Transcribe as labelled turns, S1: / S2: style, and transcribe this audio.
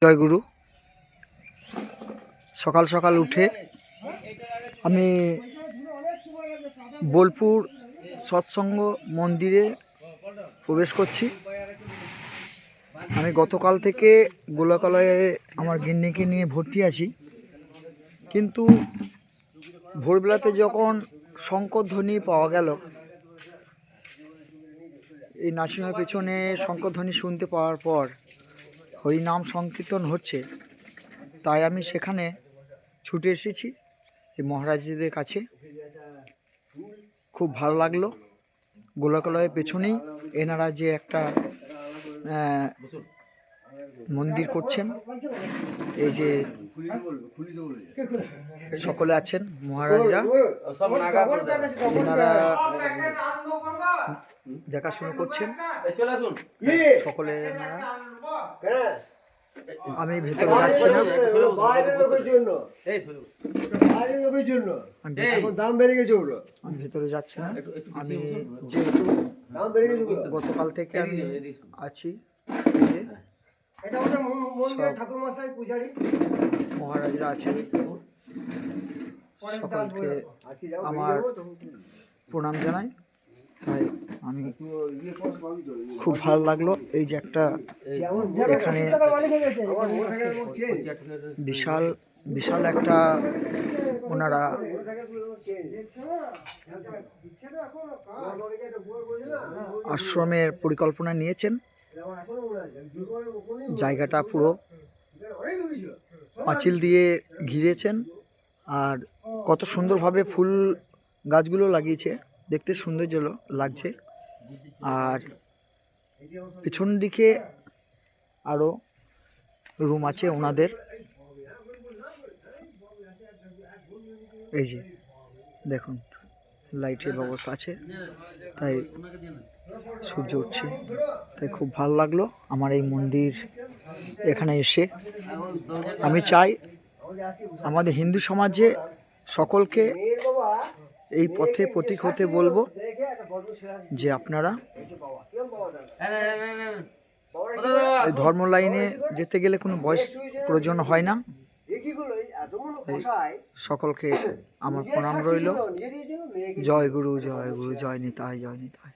S1: জয়গুরু। সকাল সকাল উঠে আমি বোলপুর সৎসঙ্গ মন্দিরে প্রবেশ করছি। আমি গতকাল থেকে গোলাকলয়ে আমার গিন্নিকে নিয়ে ভর্তি আছি, কিন্তু ভোরবেলাতে যখন শঙ্করধ্বনি পাওয়া গেল, এই নার্সিংহোমের পেছনে শঙ্করধ্বনি শুনতে পাওয়ার পর হরিনাম সংকীর্তন হচ্ছে, তাই আমি সেখানে ছুটে এসেছি এই মহারাজদের কাছে। খুব ভালো লাগলো। গোলাকলয়ের পেছনেই এনারা যে একটা মন্দির করছেন, এই যে সকলে আছেন মহারাজরা, এনারা দেখাশুনো করছেন সকলে। এনারা, আমি ভেতরে যাচ্ছি না, আমি ভেতরে যাচ্ছি না। আমি যেহেতু গতকাল থেকে আমি আছি, মহারাজরা আছেন, সকলকে আমার প্রণাম জানাই। তাই আমি খুব ভালো লাগলো। এই যে একটা এখানে বিশাল বিশাল একটা ওনারা আশ্রমের পরিকল্পনা নিয়েছেন। জায়গাটা পুরো পাঁচিল দিয়ে ঘিরেছেন, আর কত সুন্দরভাবে ফুল গাছগুলো লাগিয়েছে, দেখতে সৌন্দর্য লাগছে। আর পিছন দিকে আরও রুম আছে ওনাদের। এই যে দেখুন, লাইটের ব্যবস্থা আছে, তাই সূর্য উঠছে, তাই খুব ভালো লাগলো আমার এই মন্দির এখানে এসে। আমি চাই আমাদের হিন্দু সমাজে সকলকে এই পথে প্রতীক হতে বলবো যে আপনারা এই ধর্ম লাইনে যেতে গেলে কোনো বয়স প্রয়োজন হয় না। সকলকে আমার প্রণাম রইল। জয় গুরু, জয় গুরু, জয় নিতাই, জয় নিতাই।